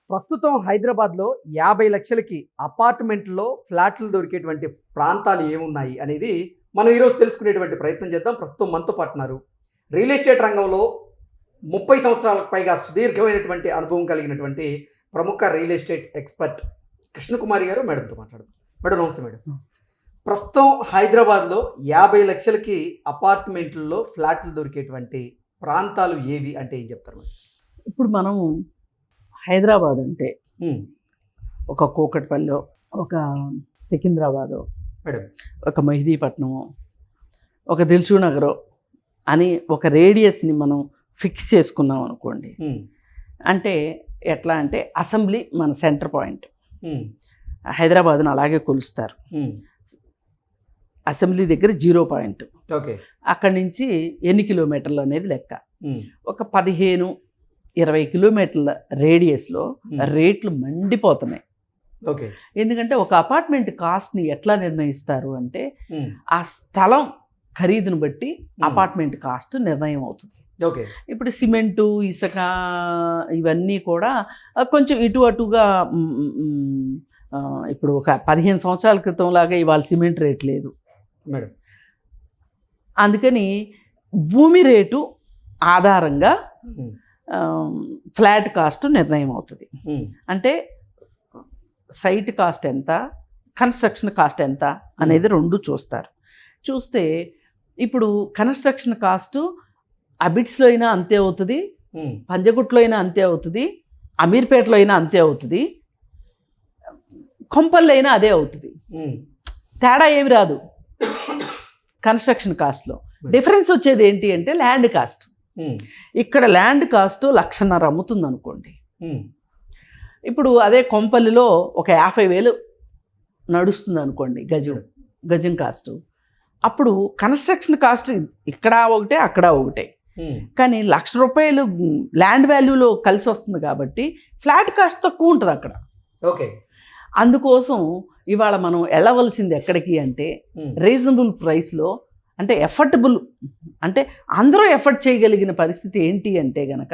ప్రస్తుతం హైదరాబాద్లో 50 లక్షలకి అపార్ట్మెంట్లో ఫ్లాట్లు దొరికేటువంటి ప్రాంతాలు ఏమున్నాయి అనేది మనం ఈరోజు తెలుసుకునేటువంటి ప్రయత్నం చేద్దాం. ప్రస్తుతం మనతో పాటున్నారు రియల్ ఎస్టేట్ రంగంలో 30 సంవత్సరాలకు పైగా సుదీర్ఘమైనటువంటి అనుభవం కలిగినటువంటి ప్రముఖ రియల్ ఎస్టేట్ ఎక్స్పర్ట్ కృష్ణకుమారి గారు. మేడంతో మాట్లాడదాం. మేడం నమస్తే. మేడం నమస్తే. ప్రస్తుతం హైదరాబాద్లో 50 లక్షలకి అపార్ట్మెంట్లలో ఫ్లాట్లు దొరికేటువంటి ప్రాంతాలు ఏవి అంటే ఏం చెప్తారు మేడం? ఇప్పుడు మనం హైదరాబాద్ అంటే ఒక కూకట్పల్లి, ఒక సికింద్రాబాదు, మేడం ఒక మెహదీపట్నము, ఒక దిల్సుఖ్నగర్ అని ఒక రేడియస్ని మనం ఫిక్స్ చేసుకున్నాం అనుకోండి. అంటే ఎట్లా అంటే అసెంబ్లీ మన సెంటర్ పాయింట్. హైదరాబాద్ను అలాగే కొలుస్తారు. అసెంబ్లీ దగ్గర 0 పాయింట్. ఓకే. అక్కడి నుంచి ఎన్ని కిలోమీటర్లు అనేది లెక్క. ఒక 15-20 కిలోమీటర్ల రేడియస్లో రేట్లు మండిపోతున్నాయి. ఓకే. ఎందుకంటే ఒక అపార్ట్మెంట్ కాస్ట్ని ఎట్లా నిర్ణయిస్తారు అంటే ఆ స్థలం ఖరీదును బట్టి అపార్ట్మెంట్ కాస్ట్ నిర్ణయం అవుతుంది. ఓకే. ఇప్పుడు సిమెంటు, ఇసుక ఇవన్నీ కూడా కొంచెం ఇటు అటుగా ఇప్పుడు ఒక 15 సంవత్సరాల క్రితం లాగా ఇవాళ సిమెంట్ రేట్ లేదు మేడం. అందుకని భూమి రేటు ఆధారంగా ఫ్లాట్ కాస్ట్ నిర్ణయం అవుతుంది. అంటే సైట్ కాస్ట్ ఎంత, కన్స్ట్రక్షన్ కాస్ట్ ఎంత అనేది రెండు చూస్తారు. చూస్తే ఇప్పుడు కన్స్ట్రక్షన్ కాస్ట్ అబిడ్స్లో అయినా అంతే అవుతుంది, పంజగుట్లో అయినా అంతే అవుతుంది, అమీర్పేటలో అయినా అంతే అవుతుంది, కొంపల్లో అయినా అదే అవుతుంది. తేడా ఏమి రాదు. కన్స్ట్రక్షన్ కాస్ట్లో డిఫరెన్స్ వచ్చేది ఏంటి అంటే ల్యాండ్ కాస్ట్. ఇక్కడ ల్యాండ్ కాస్ట్ 1,50,000 అమ్ముతుంది అనుకోండి. ఇప్పుడు అదే కొంపల్లిలో ఒక 50,000 నడుస్తుంది అనుకోండి గజం కాస్ట్. అప్పుడు కన్స్ట్రక్షన్ కాస్ట్ ఇక్కడ ఒకటే, అక్కడ ఒకటే. కానీ ₹1,00,000 ల్యాండ్ వాల్యూలో కలిసి వస్తుంది కాబట్టి ఫ్లాట్ కాస్ట్ తక్కువ ఉంటుంది అక్కడ. ఓకే. అందుకోసం ఇవాళ మనం వెళ్ళవలసింది ఎక్కడికి అంటే రీజనబుల్ ప్రైస్లో, అంటే ఎఫర్టబుల్, అంటే అందరూ ఎఫర్ట్ చేయగలిగిన పరిస్థితి ఏంటి అంటే గనక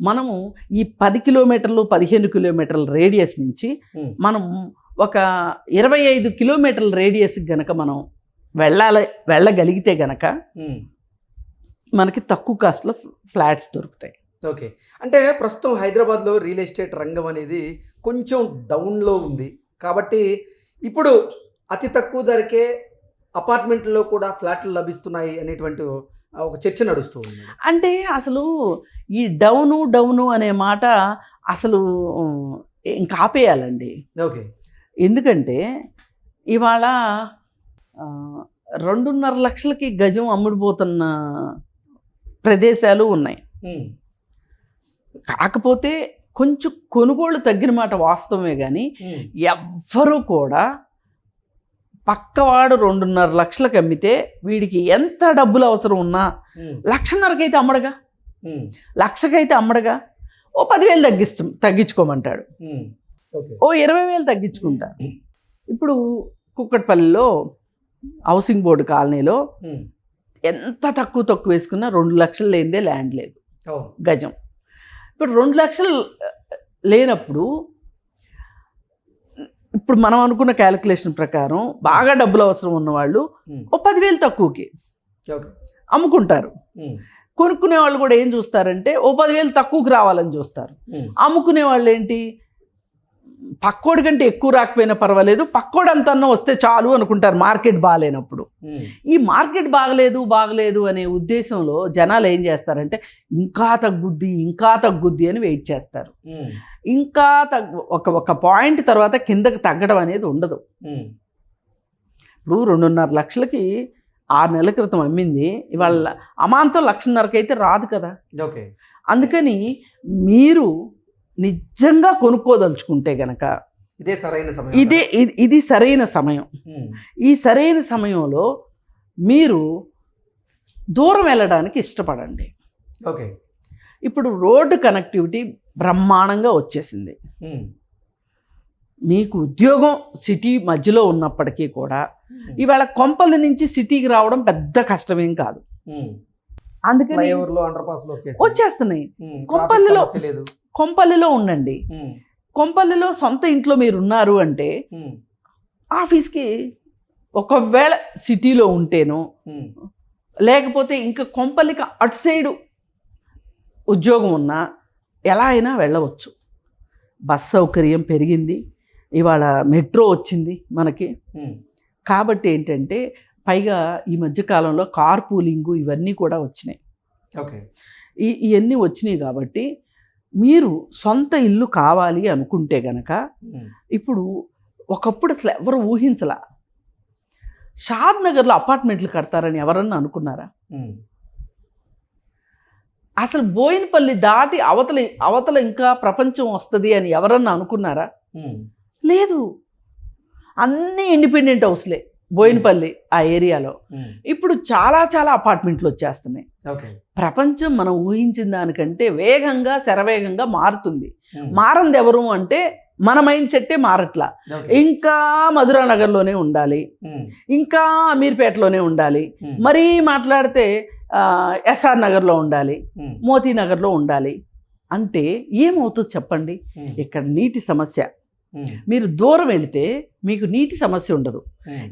మనము ఈ 10 కిలోమీటర్లు 15 కిలోమీటర్ల రేడియస్ నుంచి మనం ఒక 25 కిలోమీటర్ల రేడియస్కి గనక మనం వెళ్ళగలిగితే గనక మనకి తక్కువ కాస్ట్లో ఫ్లాట్స్ దొరుకుతాయి. ఓకే. అంటే ప్రస్తుతం హైదరాబాద్లో రియల్ ఎస్టేట్ రంగం అనేది కొంచెం డౌన్లో ఉంది కాబట్టి ఇప్పుడు అతి తక్కువ ధరకే అపార్ట్మెంట్లో కూడా ఫ్లాట్లు లభిస్తున్నాయి అనేటువంటి ఒక చర్చ నడుస్తూ ఉంది. అంటే అసలు ఈ డౌను అనే మాట అసలు ఇంకా ఆపేయాలండి. ఓకే. ఎందుకంటే ఇవాళ 2.5 లక్షలకి గజం అమ్ముడుపోతున్న ప్రదేశాలు ఉన్నాయి. కాకపోతే కొంచెం కొనుగోళ్ళు తగ్గిన మాట వాస్తవమే, కానీ ఎవ్వరూ కూడా పక్కవాడు 2.5 లక్షలకు అమ్మితే వీడికి ఎంత డబ్బులు అవసరం ఉన్నా 1,50,000 అయితే అమ్మడగా, 1,00,000 అమ్మడగా, ఓ 10,000 తగ్గించుకోమంటాడు, ఓ 20,000 తగ్గించుకుంటారు. ఇప్పుడు కుక్కట్పల్లిలో హౌసింగ్ బోర్డు కాలనీలో ఎంత తక్కువ వేసుకున్నా 2 లక్షలు లేనిదే ల్యాండ్ లేదు గజం. ఇప్పుడు 2 లక్షలు లేనప్పుడు ఇప్పుడు మనం అనుకున్న క్యాలిక్యులేషన్ ప్రకారం బాగా డబ్బులు అవసరం ఉన్నవాళ్ళు ఓ 10,000 తక్కువకి అమ్ముకుంటారు. కొనుక్కునే వాళ్ళు కూడా ఏం చూస్తారంటే ఓ 10,000 తక్కువకి రావాలని చూస్తారు. అమ్ముకునే వాళ్ళు ఏంటి, పక్కోడి కంటే ఎక్కువ రాకపోయినా పర్వాలేదు, పక్కోడు అంతన్నా వస్తే చాలు అనుకుంటారు మార్కెట్ బాగాలేనప్పుడు. ఈ మార్కెట్ బాగలేదు అనే ఉద్దేశంలో జనాలు ఏం చేస్తారంటే ఇంకా తగ్గుద్ది అని వెయిట్ చేస్తారు. ఇంకా ఒక పాయింట్ తర్వాత కిందకి తగ్గడం అనేది ఉండదు. ఇప్పుడు 2.5 లక్షలకి 6 నెలల క్రితం అమ్మింది ఇవాళ అమాంతం 1,50,000 అయితే రాదు కదా. ఓకే. అందుకని మీరు నిజంగా కొనుక్కోదలుచుకుంటే గనక ఇది సరైన సమయం. ఈ సరైన సమయంలో మీరు దూరం వెళ్ళడానికి ఇష్టపడండి. ఓకే. ఇప్పుడు రోడ్డు కనెక్టివిటీ బ్రహ్మాండంగా వచ్చేసింది. మీకు ఉద్యోగం సిటీ మధ్యలో ఉన్నప్పటికీ కూడా ఇవాళ కొంపల నుంచి సిటీకి రావడం పెద్ద కష్టమేం కాదు. అందుకని వచ్చేస్తున్నాయి. కొంపల్లిలో ఉండండి. కొంపల్లిలో సొంత ఇంట్లో మీరు ఉన్నారు అంటే ఆఫీస్కి ఒకవేళ సిటీలో ఉంటేనో లేకపోతే ఇంకా కొంపల్లికి అటు సైడు ఉద్యోగం ఉన్నా ఎలా అయినా వెళ్ళవచ్చు. బస్ సౌకర్యం పెరిగింది, ఇవాళ మెట్రో వచ్చింది మనకి. కాబట్టి ఏంటంటే పైగా ఈ మధ్యకాలంలో కార్ పూలింగు ఇవన్నీ కూడా వచ్చినాయి. ఓకే, ఇవన్నీ వచ్చినాయి కాబట్టి మీరు సొంత ఇల్లు కావాలి అనుకుంటే గనక ఇప్పుడు ఒకప్పుడు అసలు ఎవరు ఊహించలా షాద్ నగర్లో అపార్ట్మెంట్లు కడతారని ఎవరన్నా అనుకున్నారా? అసలు బోయినపల్లి దాటి అవతల ఇంకా ప్రపంచం వస్తుంది అని ఎవరన్నా అనుకున్నారా? లేదు. అన్నీ ఇండిపెండెంట్ హౌస్లే బోయినపల్లి ఆ ఏరియాలో. ఇప్పుడు చాలా చాలా అపార్ట్మెంట్లు వచ్చేస్తున్నాయి. ప్రపంచం మనం ఊహించిన దానికంటే వేగంగా శరవేగంగా మారుతుంది. మారంది ఎవరు అంటే మన మైండ్ సెట్టే మారట్లా. ఇంకా మధురా నగర్లోనే ఉండాలి, ఇంకా అమీర్పేటలోనే ఉండాలి, మరీ మాట్లాడితే ఎస్ఆర్ నగర్లో ఉండాలి, మోతీ నగర్లో ఉండాలి అంటే ఏమవుతుంది చెప్పండి? ఇక్కడ నీటి సమస్య. మీరు దూరం వెళితే మీకు నీటి సమస్య ఉండదు.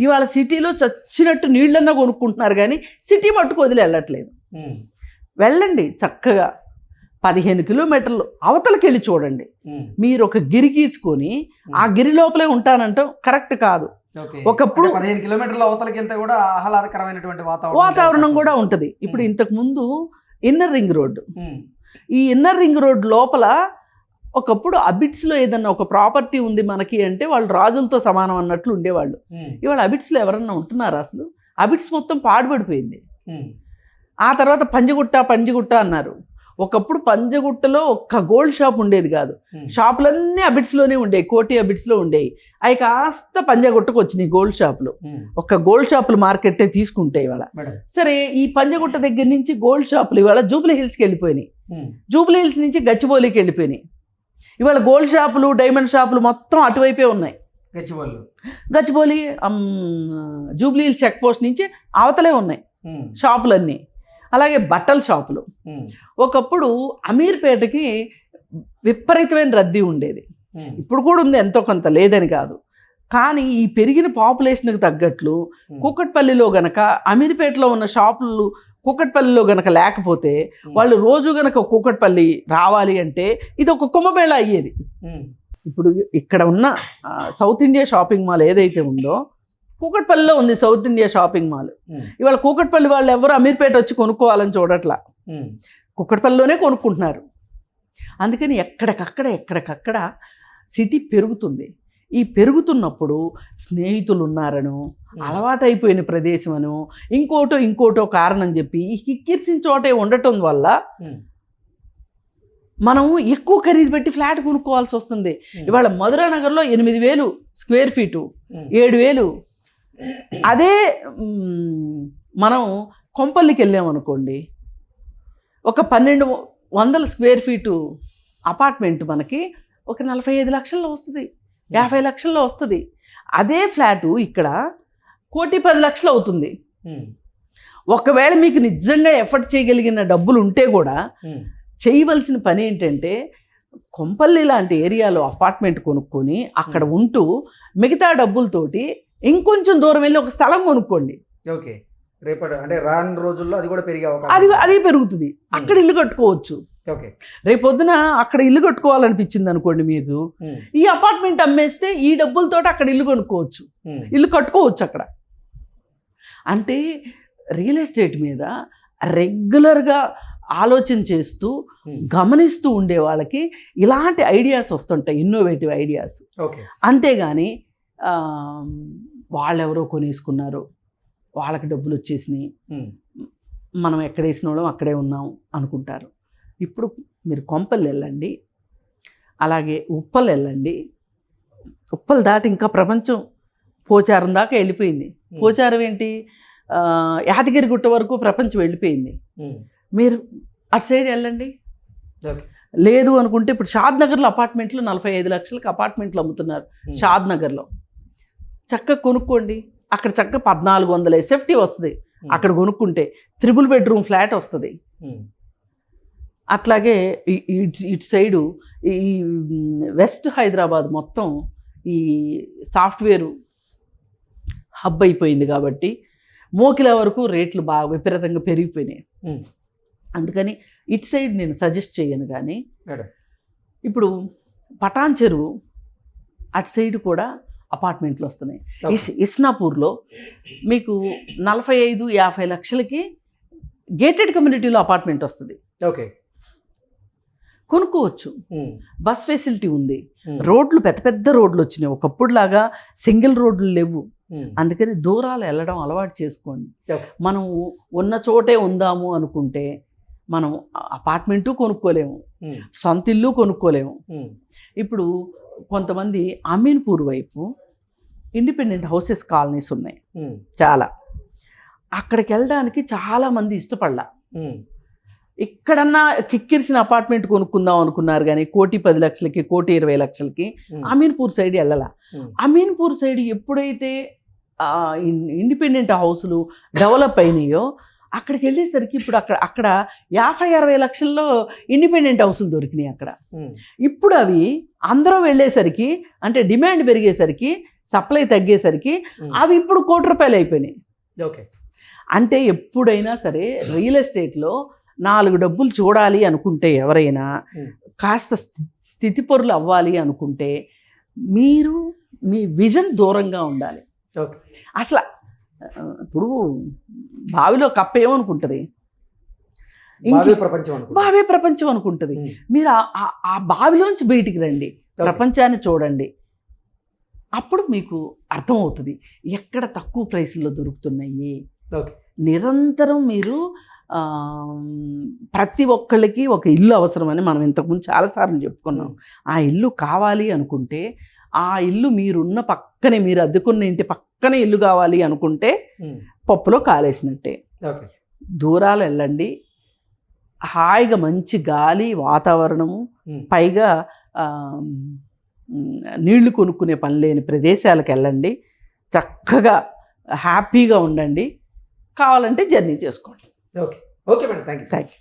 ఇవాళ సిటీలో చచ్చినట్టు నీళ్ళన్నా కొనుక్కుంటున్నారు కానీ సిటీ మట్టుకు వదిలి వెళ్ళట్లేదు. వెళ్ళండి చక్కగా 15 కిలోమీటర్లు అవతలకి వెళ్ళి చూడండి. మీరు ఒక గిరి గీసుకొని ఆ గిరి లోపలే ఉంటానంటాం కరెక్ట్ కాదు. ఒకప్పుడు 15 కిలోమీటర్ల అవతలకి వెళ్తే కూడా ఆహ్లాదకరమైనటువంటి వాతావరణం కూడా ఉంటుంది. ఇప్పుడు ఇంతకు ముందు ఇన్నర్ రింగ్ రోడ్డు, ఈ ఇన్నర్ రింగ్ రోడ్ లోపల ఒకప్పుడు అబిట్స్లో ఏదన్నా ఒక ప్రాపర్టీ ఉంది మనకి అంటే వాళ్ళు రాజులతో సమానం అన్నట్లు ఉండేవాళ్ళు. ఇవాళ అబిట్స్లో ఎవరన్నా ఉంటున్నారా? అసలు అబిట్స్ మొత్తం పాడుపడిపోయింది. ఆ తర్వాత పంజగుట్ట అన్నారు. ఒకప్పుడు పంజగుట్టలో ఒక్క గోల్డ్ షాప్ ఉండేది కాదు, షాపులన్నీ అబిట్స్లోనే ఉండేవి, కోటి అబిట్స్లో ఉండేవి. అవి కాస్త పంజగుట్టకు వచ్చినాయి గోల్డ్ షాపులు. ఒక్క గోల్డ్ షాపులు మార్కెట్టే తీసుకుంటే ఇవాళ. సరే, ఈ పంజగుట్ట దగ్గర నుంచి గోల్డ్ షాపులు ఇవాళ జూబ్లీ హిల్స్కి వెళ్ళిపోయినాయి, జూబ్లీ హిల్స్ నుంచి గచ్చిబౌలికి వెళ్ళిపోయినాయి. ఇవాళ గోల్డ్ షాపులు డైమండ్ షాపులు మొత్తం అటువైపే ఉన్నాయి. గచ్చిబౌలి జూబ్లీ హిల్స్ చెక్ పోస్ట్ నుంచి అవతలే ఉన్నాయి షాపులన్నీ. అలాగే బట్టల షాపులు. ఒకప్పుడు అమీర్పేటకి విపరీతమైన రద్దీ ఉండేది, ఇప్పుడు కూడా ఉంది, ఎంతో కొంత లేదని కాదు. కానీ ఈ పెరిగిన పాపులేషన్కి తగ్గట్లు కూకట్పల్లిలో గనక అమీర్పేటలో ఉన్న షాపులు కూకట్పల్లిలో గనక లేకపోతే వాళ్ళు రోజు గనక కూకట్పల్లి రావాలి అంటే ఇది ఒక కుంభమేళ అయ్యేది. ఇప్పుడు ఇక్కడ ఉన్న సౌత్ ఇండియా షాపింగ్ మాల్ ఏదైతే ఉందో కూకట్పల్లిలో ఉంది సౌత్ ఇండియా షాపింగ్ మాల్. ఇవాళ కూకట్పల్లి వాళ్ళు ఎవరు అమీర్పేట వచ్చి కొనుక్కోవాలని చూడట్లా, కూకట్పల్లిలోనే కొనుక్కుంటున్నారు. అందుకని ఎక్కడికక్కడ సిటీ పెరుగుతుంది. ఈ పెరుగుతున్నప్పుడు స్నేహితులు ఉన్నారనో, అలవాటైపోయిన ప్రదేశం అనో, ఇంకోటో కారణం చెప్పి ఈ కిక్కిరిసిన చోటే ఉండటం వల్ల మనం ఎక్కువ ఖరీదు పెట్టి ఫ్లాట్ కొనుక్కోవాల్సి వస్తుంది. ఇవాళ మధురా నగర్లో 8,000 స్క్వేర్ ఫీటు, 7,000. అదే మనం కొంపల్లికి వెళ్ళామనుకోండి, ఒక 1,200 స్క్వేర్ ఫీటు అపార్ట్మెంట్ మనకి ఒక 45 లక్షల్లో వస్తుంది, 50 లక్షల్లో వస్తుంది. అదే ఫ్లాటు ఇక్కడ 1,10,00,000 అవుతుంది. ఒకవేళ మీకు నిజంగా ఎఫర్ట్ చేయగలిగిన డబ్బులు ఉంటే కూడా చేయవలసిన పని ఏంటంటే కొంపల్లి లాంటి ఏరియాలో అపార్ట్మెంట్ కొనుక్కొని అక్కడ ఉంటూ మిగతా డబ్బులతోటి ఇంకొంచెం దూరం వెళ్ళి ఒక స్థలం కొనుక్కోండి. ఓకే, రేపటి అంటే రాను రోజుల్లో అది కూడా పెరిగే అది పెరుగుతుంది. అక్కడ ఇల్లు కట్టుకోవచ్చు. ఓకే, రేపొద్దున అక్కడ ఇల్లు కట్టుకోవాలనిపించింది అనుకోండి మీకు, ఈ అపార్ట్మెంట్ అమ్మేస్తే ఈ డబ్బులతో అక్కడ ఇల్లు కొనుక్కోవచ్చు, ఇల్లు కట్టుకోవచ్చు అక్కడ. అంటే రియల్ ఎస్టేట్ మీద రెగ్యులర్గా ఆలోచన చేస్తూ గమనిస్తూ ఉండే వాళ్ళకి ఇలాంటి ఐడియాస్ వస్తుంటాయి, ఇన్నోవేటివ్ ఐడియాస్. అంతేగాని వాళ్ళెవరో కొనేసుకున్నారు, వాళ్ళకి డబ్బులు వచ్చేసినాయి, మనం ఎక్కడ వేసిన వాళ్ళం అక్కడే ఉన్నాం అనుకుంటారు. ఇప్పుడు మీరు కొంపల్లి వెళ్ళండి, అలాగే ఉప్పల్ వెళ్ళండి. ఉప్పల్ దాటి ఇంకా ప్రపంచం పోచారం దాకా వెళ్ళిపోయింది. పోచారం ఏంటి, యాదగిరి గుట్ట వరకు ప్రపంచం వెళ్ళిపోయింది. మీరు అటు సైడ్ వెళ్ళండి. లేదు అనుకుంటే ఇప్పుడు షాద్ నగర్లో అపార్ట్మెంట్లు 45 లక్షలకు అపార్ట్మెంట్లు అమ్ముతున్నారు. షాద్ నగర్లో చక్కగా కొనుక్కోండి. అక్కడ చక్కగా 1,400 SFT వస్తుంది. అక్కడ కొనుక్కుంటే 3 బెడ్రూమ్ ఫ్లాట్ వస్తుంది. అట్లాగే ఇటు సైడు ఈ వెస్ట్ హైదరాబాద్ మొత్తం ఈ సాఫ్ట్వేరు హబ్ అయిపోయింది కాబట్టి మోకిల వరకు రేట్లు బాగా విపరీతంగా పెరిగిపోయినాయి. అందుకని ఇటు సైడ్ నేను సజెస్ట్ చేయను. కానీ ఇప్పుడు పటాన్ చెరువు అటు సైడ్ కూడా అపార్ట్మెంట్లు వస్తున్నాయి. ఇస్నాపూర్లో మీకు 45-50 లక్షలకి గేటెడ్ కమ్యూనిటీలో అపార్ట్మెంట్ వస్తుంది. ఓకే, కొనుక్కోవచ్చు. బస్ ఫెసిలిటీ ఉంది. రోడ్లు పెద్ద పెద్ద రోడ్లు వచ్చినాయి. ఒకప్పుడు లాగా సింగిల్ రోడ్లు లేవు. అందుకని దూరాలు వెళ్ళడం అలవాటు చేసుకోండి. మనం ఉన్న చోటే ఉందాము అనుకుంటే మనం అపార్ట్మెంటు కొనుక్కోలేము, సొంత ఇల్లు కొనుక్కోలేము. ఇప్పుడు కొంతమంది అమీన్పూర్ వైపు ఇండిపెండెంట్ హౌసెస్ కాలనీస్ ఉన్నాయి చాలా. అక్కడికి వెళ్ళడానికి చాలామంది ఇష్టపడలా. ఇక్కడన్నా కిక్కిరిసిన అపార్ట్మెంట్ కొనుక్కుందాం అనుకున్నారు కానీ 1,10 లక్షలకి 1,20 లక్షలకి అమీన్పూర్ సైడ్ వెళ్ళాల. అమీన్పూర్ సైడ్ ఎప్పుడైతే ఇండిపెండెంట్ హౌసులు డెవలప్ అయినాయో అక్కడికి వెళ్ళేసరికి ఇప్పుడు అక్కడ 50-60 లక్షల్లో ఇండిపెండెంట్ హౌసులు దొరికినాయి అక్కడ. ఇప్పుడు అవి అందరూ వెళ్ళేసరికి, అంటే డిమాండ్ పెరిగేసరికి, సప్లై తగ్గేసరికి అవి ఇప్పుడు 1 కోటి రూపాయలు అయిపోయినాయి. ఓకే, అంటే ఎప్పుడైనా సరే రియల్ ఎస్టేట్లో 4 డబ్బులు చూడాలి అనుకుంటే, ఎవరైనా కాస్త స్థితిపరులు అవ్వాలి అనుకుంటే మీరు మీ విజన్ దూరంగా ఉండాలి. ఓకే, అసలు ఇప్పుడు బావిలో కప్ప ఏమనుకుంటుంది? బావే ప్రపంచం అనుకుంటుంది. మీరు ఆ బావిలోంచి బయటికి రండి, ప్రపంచాన్ని చూడండి. అప్పుడు మీకు అర్థమవుతుంది ఎక్కడ తక్కువ ప్రైస్లో దొరుకుతున్నాయి. నిరంతరం మీరు ప్రతి ఒక్కళ్ళకి ఒక ఇల్లు అవసరమని మనం ఇంతకుముందు చాలాసార్లు చెప్పుకున్నాం. ఆ ఇల్లు కావాలి అనుకుంటే, ఆ ఇల్లు మీరున్న పక్కనే, మీరు అద్దెకున్న ఇంటి పక్కనే ఇల్లు కావాలి అనుకుంటే పప్పులో కాలేసినట్టే. దూరాలు వెళ్ళండి, హాయిగా మంచి గాలి వాతావరణము, పైగా నీళ్లు కొనుక్కునే పని లేని ప్రదేశాలకు వెళ్ళండి, చక్కగా హ్యాపీగా ఉండండి. కావాలంటే జర్నీ చేసుకోండి. Okay, okay madam, thank you.